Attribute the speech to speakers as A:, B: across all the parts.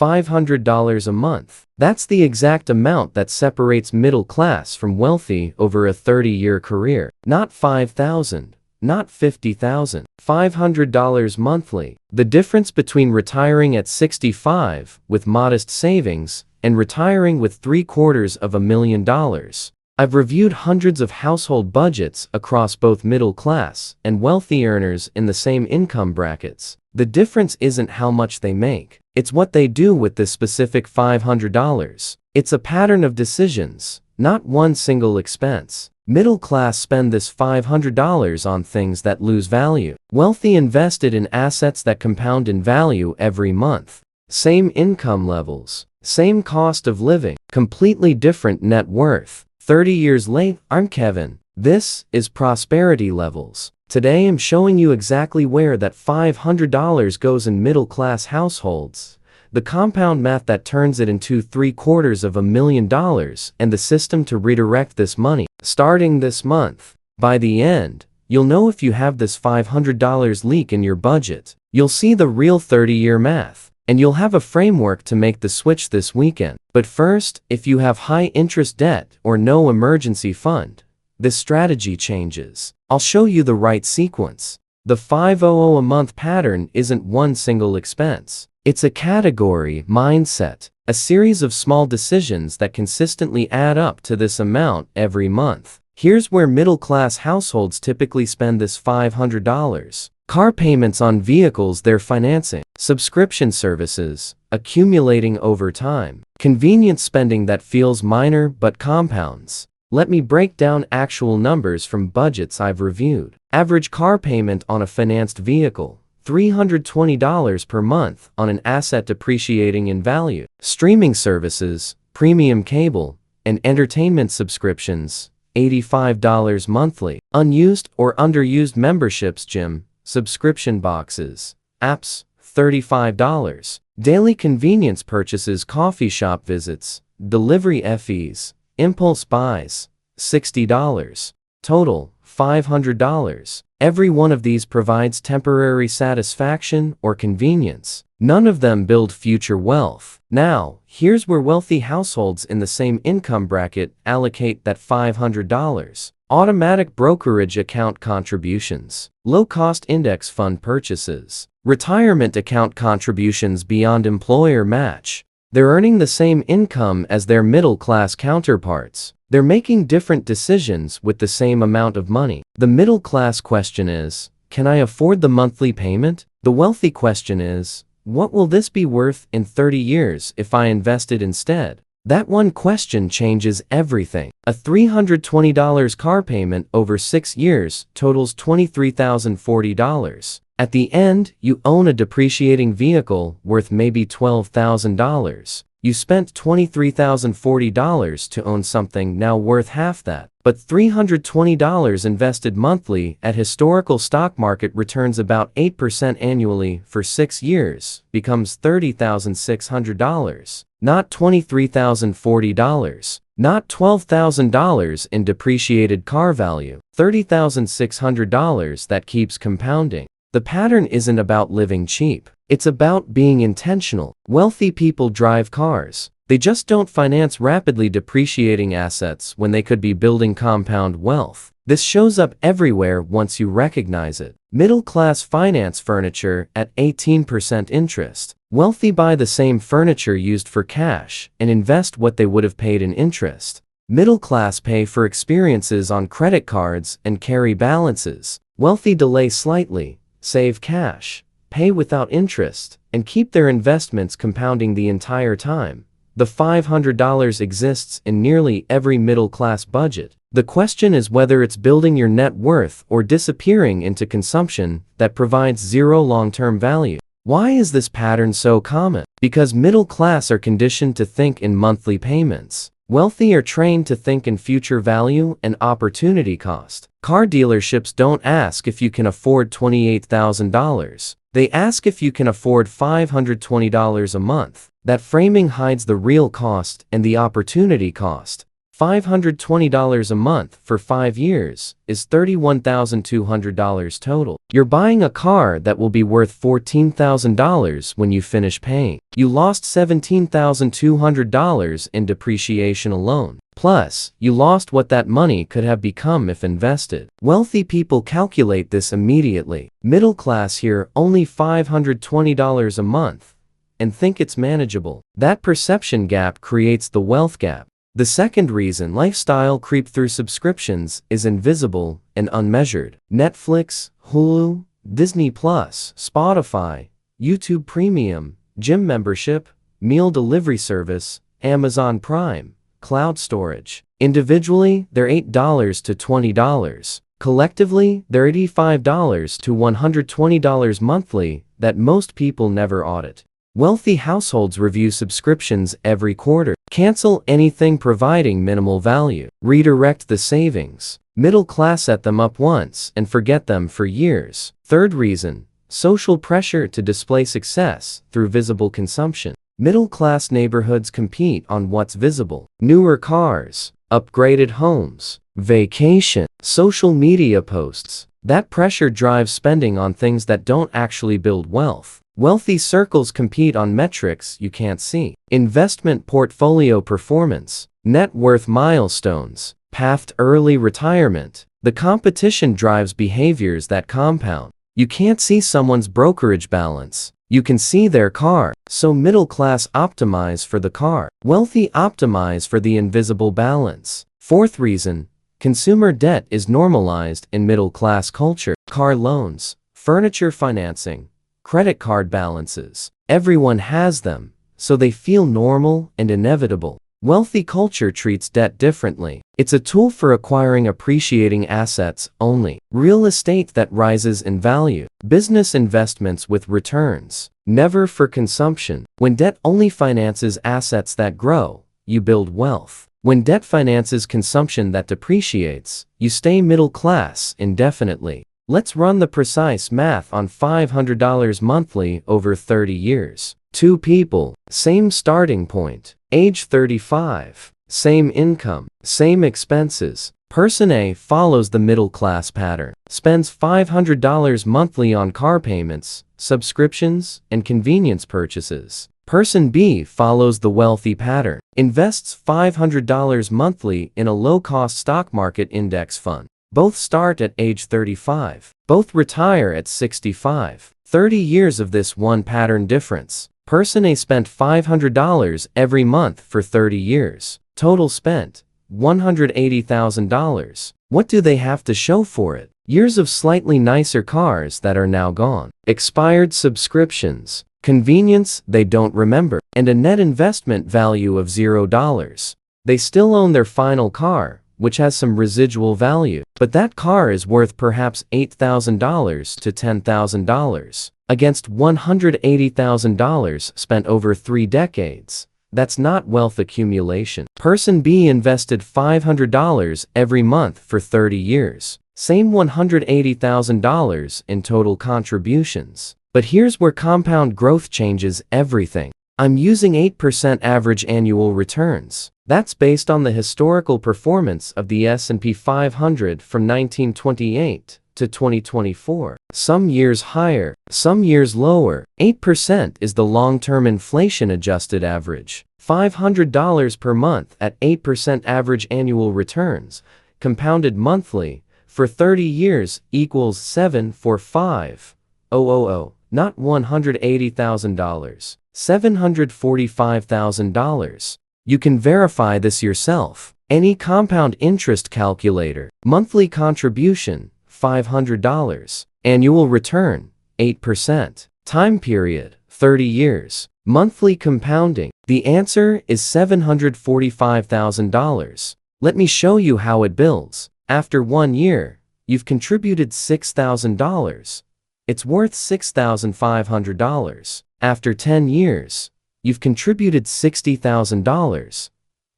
A: $500 a month. That's the exact amount that separates middle class from wealthy over a 30-year career. Not $5,000, not $50,000. $500 monthly. The difference between retiring at 65 with modest savings and retiring with $750,000. I've reviewed hundreds of household budgets across both middle class and wealthy earners in the same income brackets. The difference isn't how much they make. It's what they do with this specific $500. It's a pattern of decisions, not one single expense. Middle class spend this $500 on things that lose value. Wealthy invested in assets that compound in value every month. Same income levels, same cost of living, completely different net worth. 30 years late, I'm Kevin. This is Prosperity Levels. Today I'm showing you exactly where that $500 goes in middle-class households, the compound math that turns it into $750,000, and the system to redirect this money. Starting this month, by the end, you'll know if you have this $500 leak in your budget. You'll see the real 30-year math, and you'll have a framework to make the switch this weekend. But first, if you have high-interest debt or no emergency fund, this strategy changes. I'll show you the right sequence. The $500 a month pattern isn't one single expense. It's a category mindset, a series of small decisions that consistently add up to this amount every month. Here's where middle-class households typically spend this $500. Car payments on vehicles they're financing, subscription services, accumulating over time, convenience spending that feels minor but compounds. Let me break down actual numbers from budgets I've reviewed. Average car payment on a financed vehicle, $320 per month on an asset depreciating in value. Streaming services, premium cable, and entertainment subscriptions, $85 monthly. Unused or underused memberships, gym, subscription boxes, apps, $35. Daily convenience purchases, coffee shop visits, delivery fees, impulse buys, $60. Total, $500. Every one of these provides temporary satisfaction or convenience. None of them build future wealth. Now, here's where wealthy households in the same income bracket allocate that $500. Automatic brokerage account contributions, low-cost index fund purchases, retirement account contributions beyond employer match. They're earning the same income as their middle-class counterparts. They're making different decisions with the same amount of money. The middle-class question is, can I afford the monthly payment? The wealthy question is, what will this be worth in 30 years if I invested instead? That one question changes everything. A $320 car payment over 6 years totals $23,040. At the end, you own a depreciating vehicle worth maybe $12,000. You spent $23,040 to own something now worth half that. But $320 invested monthly at historical stock market returns about 8% annually for 6 years becomes $30,600. Not $23,040. Not $12,000 in depreciated car value. $30,600 that keeps compounding. The pattern isn't about living cheap. It's about being intentional. Wealthy people drive cars. They just don't finance rapidly depreciating assets when they could be building compound wealth. This shows up everywhere once you recognize it. Middle-class finance furniture at 18% interest. Wealthy buy the same furniture used for cash and invest what they would have paid in interest. Middle-class pay for experiences on credit cards and carry balances. Wealthy delay slightly, save cash, pay without interest, and keep their investments compounding the entire time. The $500 exists in nearly every middle-class budget. The question is whether it's building your net worth or disappearing into consumption that provides zero long-term value. Why is this pattern so common? Because middle class are conditioned to think in monthly payments. Wealthy are trained to think in future value and opportunity cost. Car dealerships don't ask if you can afford $28,000. They ask if you can afford $520 a month. That framing hides the real cost and the opportunity cost. $520 a month for 5 years is $31,200 total. You're buying a car that will be worth $14,000 when you finish paying. You lost $17,200 in depreciation alone. Plus, you lost what that money could have become if invested. Wealthy people calculate this immediately. Middle class hear only $520 a month and think it's manageable. That perception gap creates the wealth gap. The second reason lifestyle creep through subscriptions is invisible and unmeasured. Netflix, Hulu, Disney Plus, Spotify, YouTube Premium, gym membership, meal delivery service, Amazon Prime, cloud storage. Individually, they're $8 to $20. Collectively, they're $85 to $120 monthly that most people never audit. Wealthy households review subscriptions every quarter. Cancel anything providing minimal value. Redirect the savings. Middle class set them up once and forget them for years. Third reason, social pressure to display success through visible consumption. Middle class neighborhoods compete on what's visible. Newer cars, upgraded homes, vacation, social media posts. That pressure drives spending on things that don't actually build wealth. Wealthy circles compete on metrics you can't see. Investment portfolio performance, net worth milestones, path to early retirement. The competition drives behaviors that compound. You can't see someone's brokerage balance. You can see their car. So middle class optimize for the car. Wealthy optimize for the invisible balance. Fourth reason, consumer debt is normalized in middle class culture. Car loans, furniture financing, credit card balances. Everyone has them, so they feel normal and inevitable. Wealthy culture treats debt differently. It's a tool for acquiring appreciating assets only. Real estate that rises in value. Business investments with returns. Never for consumption. When debt only finances assets that grow, you build wealth. When debt finances consumption that depreciates, you stay middle class indefinitely. Let's run the precise math on $500 monthly over 30 years. 2 people, same starting point, age 35, same income, same expenses. Person A follows the middle class pattern, spends $500 monthly on car payments, subscriptions, and convenience purchases. Person B follows the wealthy pattern, invests $500 monthly in a low-cost stock market index fund. Both start at age 35. Both retire at 65. 30 years of this one pattern difference. Person A spent $500 every month for 30 years. Total spent $180,000. What do they have to show for it? Years of slightly nicer cars that are now gone. Expired subscriptions. Convenience they don't remember. And a net investment value of $0. They still own their final car, which has some residual value, but that car is worth perhaps $8,000 to $10,000, against $180,000 spent over 3 decades. That's not wealth accumulation. Person B invested $500 every month for 30 years. Same $180,000 in total contributions. But here's where compound growth changes everything. I'm using 8% average annual returns. That's based on the historical performance of the S&P 500 from 1928 to 2024. Some years higher, some years lower. 8% is the long-term inflation-adjusted average. $500 per month at 8% average annual returns, compounded monthly, for 30 years equals 745,000, not $180,000. $745,000. You can verify this yourself. Any compound interest calculator. Monthly contribution, $500. Annual return, 8%. Time period, 30 years. Monthly compounding. The answer is $745,000. Let me show you how it builds. After 1 year, you've contributed $6,000. It's worth $6,500. After 10 years, you've contributed $60,000.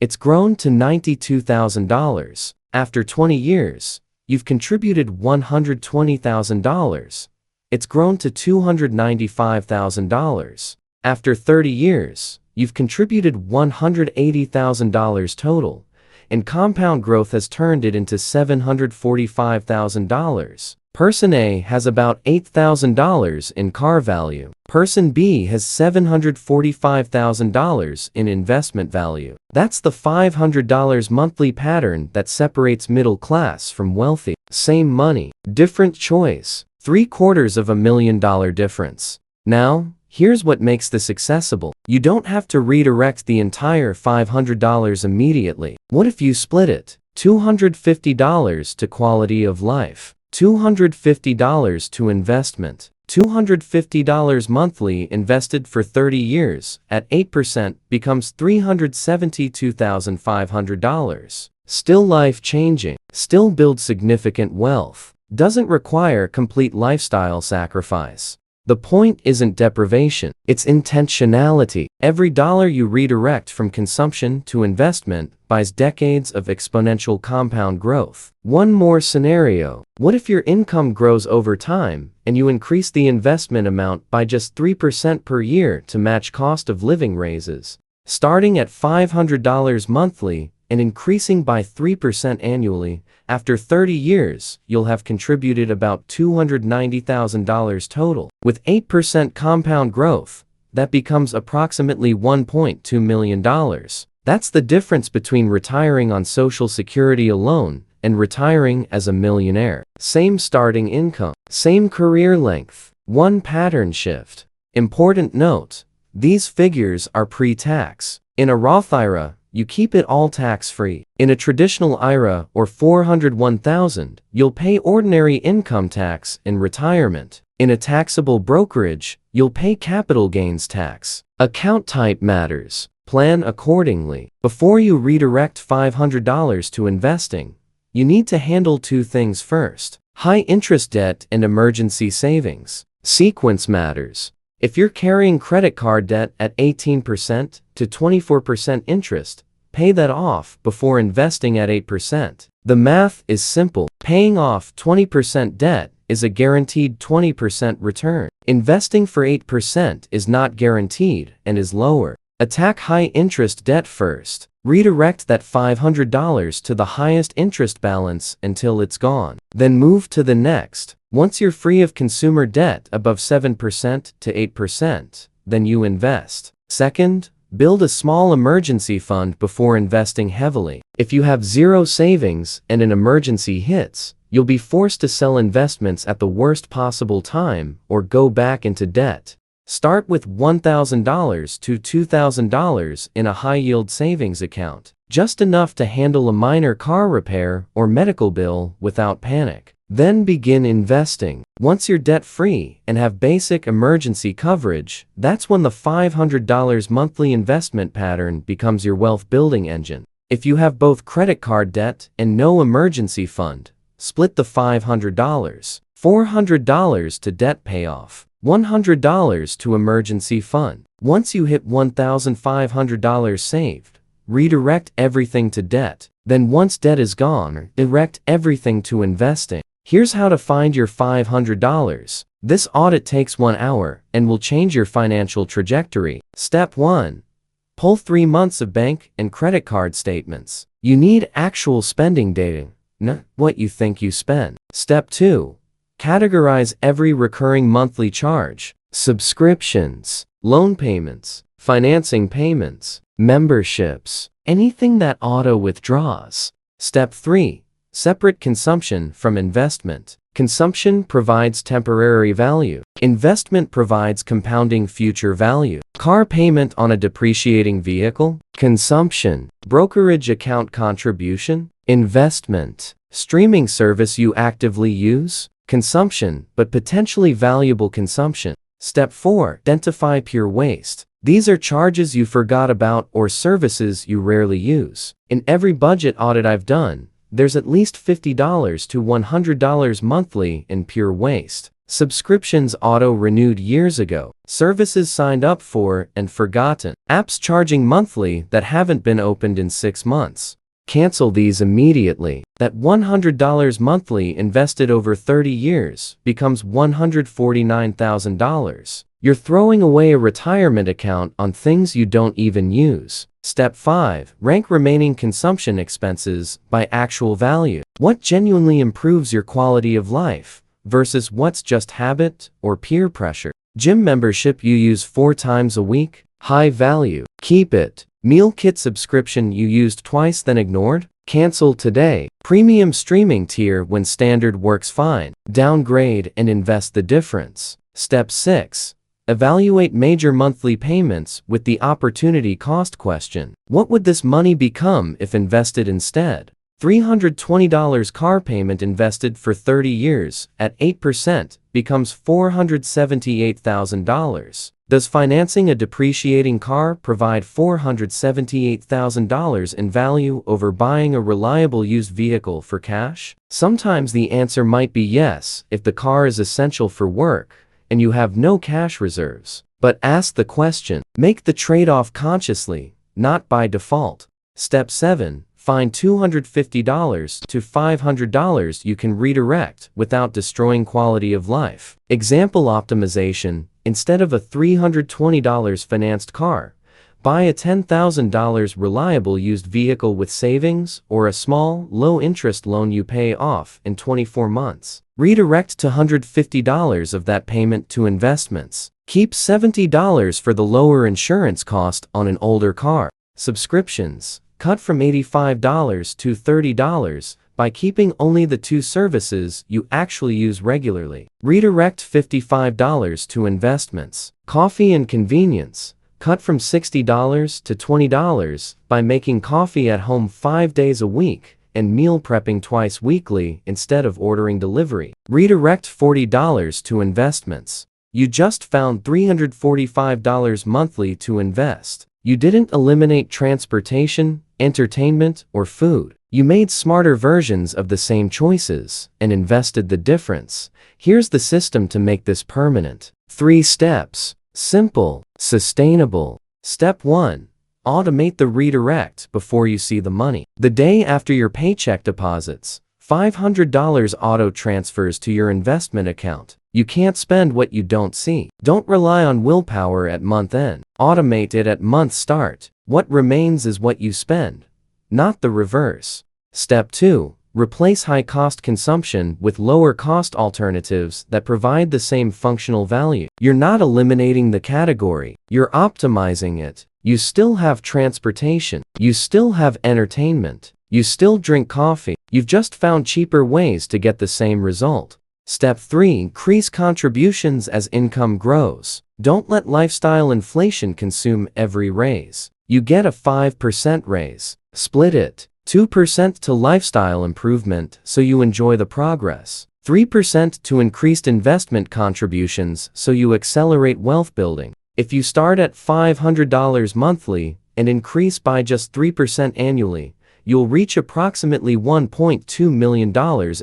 A: It's grown to $92,000. After 20 years, you've contributed $120,000. It's grown to $295,000. After 30 years, you've contributed $180,000 total. and compound growth has turned it into $745,000. Person A has about $8,000 in car value. Person B has $745,000 in investment value. That's the $500 monthly pattern that separates middle class from wealthy. Same money, different choice. $750,000 difference. Now, here's what makes this accessible. You don't have to redirect the entire $500 immediately. What if you split it? $250 to quality of life, $250 to investment, $250 monthly invested for 30 years at 8% becomes $372,500. Still life-changing, still builds significant wealth, doesn't require complete lifestyle sacrifice. The point isn't deprivation, it's intentionality. Every dollar you redirect from consumption to investment buys decades of exponential compound growth. One more scenario. What if your income grows over time and you increase the investment amount by just 3% per year to match cost of living raises? Starting at $500 monthly and increasing by 3% annually, after 30 years, you'll have contributed about $290,000 total. With 8% compound growth, that becomes approximately $1.2 million. That's the difference between retiring on Social Security alone and retiring as a millionaire. Same starting income, same career length, one pattern shift. Important note, these figures are pre-tax. In a Roth IRA, you keep it all tax-free. In a traditional IRA or 401(k), you'll pay ordinary income tax in retirement. In a taxable brokerage, you'll pay capital gains tax. Account type matters. Plan accordingly. Before you redirect $500 to investing, you need to handle two things first: high interest debt and emergency savings. Sequence matters. If you're carrying credit card debt at 18% to 24% interest, pay that off before investing at 8%. The math is simple. Paying off 20% debt is a guaranteed 20% return. Investing for 8% is not guaranteed and is lower. Attack high interest debt first. Redirect that $500 to the highest interest balance until it's gone. Then move to the next. Once you're free of consumer debt above 7% to 8%, then you invest. Second, build a small emergency fund before investing heavily. If you have zero savings and an emergency hits, you'll be forced to sell investments at the worst possible time or go back into debt. Start with $1,000 to $2,000 in a high-yield savings account, just enough to handle a minor car repair or medical bill without panic. Then begin investing. Once you're debt-free and have basic emergency coverage, that's when the $500 monthly investment pattern becomes your wealth-building engine. If you have both credit card debt and no emergency fund, split the $500. $400 to debt payoff, $100 to emergency fund. Once you hit $1,500 saved, redirect everything to debt. Then once debt is gone, direct everything to investing. Here's how to find your $500. This audit takes 1 hour and will change your financial trajectory. Step 1. Pull 3 months of bank and credit card statements. You need actual spending data, not what you think you spend. Step 2. Categorize every recurring monthly charge: subscriptions, loan payments, financing payments, memberships, anything that auto-withdraws. Step 3. Separate consumption from investment. Consumption provides temporary value. Investment provides compounding future value. Car payment on a depreciating vehicle. Consumption. Brokerage account contribution. Investment. Streaming service you actively use. Consumption, but potentially valuable consumption. Step 4. Identify pure waste. These are charges you forgot about or services you rarely use. In every budget audit I've done, there's at least $50 to $100 monthly in pure waste. Subscriptions auto-renewed years ago. Services signed up for and forgotten. Apps charging monthly that haven't been opened in 6 months. Cancel these immediately. That $100 monthly invested over 30 years becomes $149,000. You're throwing away a retirement account on things you don't even use. Step 5. Rank remaining consumption expenses by actual value. What genuinely improves your quality of life versus what's just habit or peer pressure? Gym membership you use 4 times a week? High value. Keep it. Meal kit subscription you used twice then ignored? Cancel today. Premium streaming tier when standard works fine. Downgrade and invest the difference. Step 6. Evaluate major monthly payments with the opportunity cost question. What would this money become if invested instead? $320 car payment invested for 30 years at 8% becomes $478,000. Does financing a depreciating car provide $478,000 in value over buying a reliable used vehicle for cash? Sometimes the answer might be yes if the car is essential for work and you have no cash reserves. But ask the question. Make the trade-off consciously, not by default. Step 7. Find $250 to $500 you can redirect without destroying quality of life. Example optimization. Instead of a $320 financed car, buy a $10,000 reliable used vehicle with savings or a small, low-interest loan you pay off in 24 months. Redirect to $150 of that payment to investments. Keep $70 for the lower insurance cost on an older car. Subscriptions. Cut from $85 to $30 by keeping only the 2 services you actually use regularly. Redirect $55 to investments. Coffee and convenience. Cut from $60 to $20 by making coffee at home 5 days a week and meal prepping twice weekly instead of ordering delivery. Redirect $40 to investments. You just found $345 monthly to invest. You didn't eliminate transportation, entertainment, or food. You made smarter versions of the same choices and invested the difference. Here's the system to make this permanent. 3 steps. Simple, sustainable. Step 1. Automate the redirect before you see the money. The day after your paycheck deposits, $500 auto transfers to your investment account. You can't spend what you don't see. Don't rely on willpower at month end. Automate it at month start. What remains is what you spend, not the reverse. Step 2. Replace high-cost consumption with lower-cost alternatives that provide the same functional value. You're not eliminating the category. You're optimizing it. You still have transportation. You still have entertainment. You still drink coffee. You've just found cheaper ways to get the same result. Step 3. Increase contributions as income grows. Don't let lifestyle inflation consume every raise. You get a 5% raise. Split it. 2% to lifestyle improvement so you enjoy the progress. 3% to increased investment contributions so you accelerate wealth building. If you start at $500 monthly and increase by just 3% annually, you'll reach approximately $1.2 million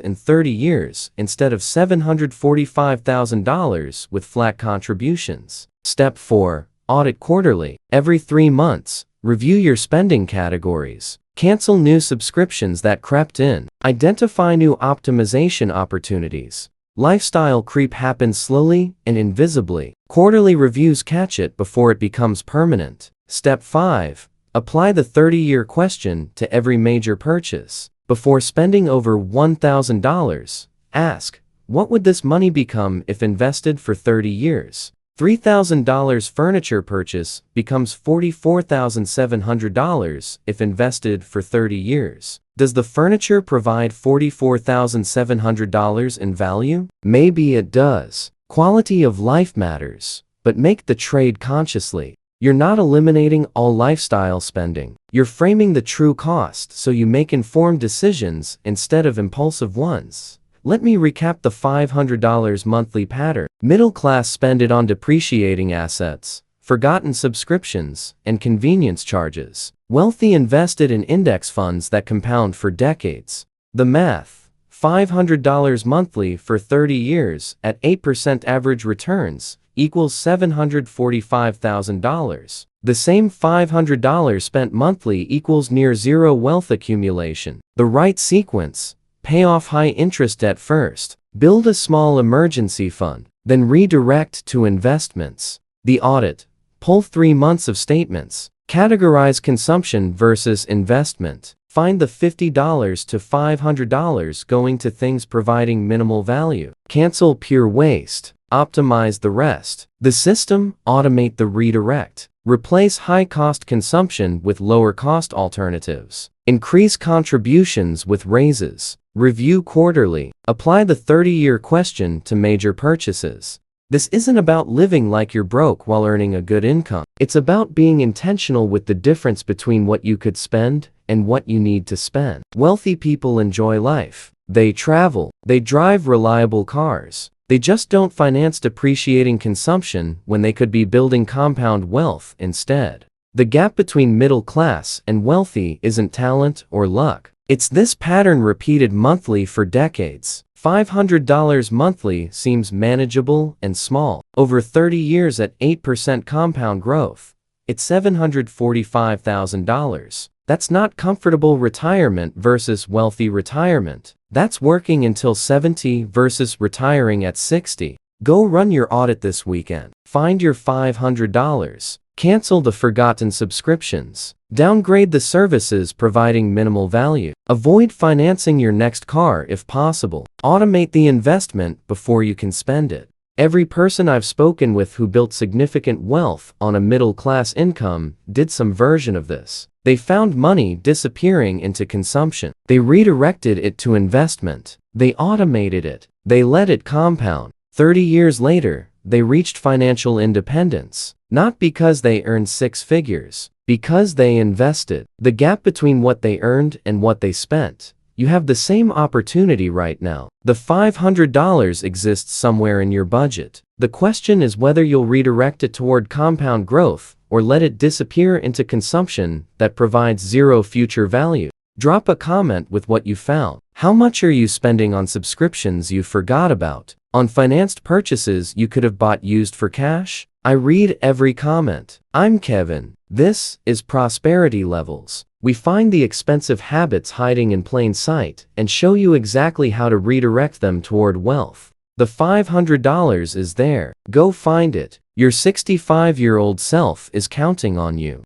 A: in 30 years instead of $745,000 with flat contributions. Step 4. Audit quarterly. Every 3 months, review your spending categories. Cancel new subscriptions that crept in. Identify new optimization opportunities. Lifestyle creep happens slowly and invisibly. Quarterly reviews catch it before it becomes permanent. Step 5. Apply the 30-year question to every major purchase. Before spending over $1,000, ask, what would this money become if invested for 30 years? $3,000 furniture purchase becomes $44,700 if invested for 30 years. Does the furniture provide $44,700 in value? Maybe it does. Quality of life matters, but make the trade consciously. You're not eliminating all lifestyle spending. You're framing the true cost so you make informed decisions instead of impulsive ones. Let me recap the $500 monthly pattern. Middle class spend it on depreciating assets, forgotten subscriptions, and convenience charges. Wealthy invested in index funds that compound for decades. The math: $500 monthly for 30 years at 8% average returns equals $745,000. The same $500 spent monthly equals near zero wealth accumulation. The right sequence: pay off high-interest debt first, build a small emergency fund, then redirect to investments. The audit. Pull 3 months of statements. Categorize consumption versus investment. Find the $50 to $500 going to things providing minimal value. Cancel pure waste. Optimize the rest. The system. Automate the redirect. Replace high-cost consumption with lower-cost alternatives. Increase contributions with raises. Review quarterly. Apply the 30-year question to major purchases. This isn't about living like you're broke while earning a good income. It's about being intentional with the difference between what you could spend and what you need to spend. Wealthy people enjoy life. They travel. They drive reliable cars. They just don't finance depreciating consumption when they could be building compound wealth instead. The gap between middle class and wealthy isn't talent or luck. It's this pattern repeated monthly for decades. $500 monthly seems manageable and small. Over 30 years at 8% compound growth, it's $745,000. That's not comfortable retirement versus wealthy retirement. That's working until 70 versus retiring at 60. Go run your audit this weekend. Find your $500. Cancel the forgotten subscriptions. Downgrade the services providing minimal value. Avoid financing your next car if possible. Automate the investment before you can spend it. Every person I've spoken with who built significant wealth on a middle-class income did some version of this. They found money disappearing into consumption. They redirected it to investment. They automated it. They let it compound. 30 years later, they reached financial independence. Not because they earned 6 figures, because they invested. The gap between what they earned and what they spent. You have the same opportunity right now. The $500 exists somewhere in your budget. The question is whether you'll redirect it toward compound growth or let it disappear into consumption that provides zero future value. Drop a comment with what you found. How much are you spending on subscriptions you forgot about? On financed purchases you could have bought used for cash? I read every comment. I'm Kevin. This is Prosperity Levels. We find the expensive habits hiding in plain sight and show you exactly how to redirect them toward wealth. The $500 is there. Go find it. Your 65-year-old self is counting on you.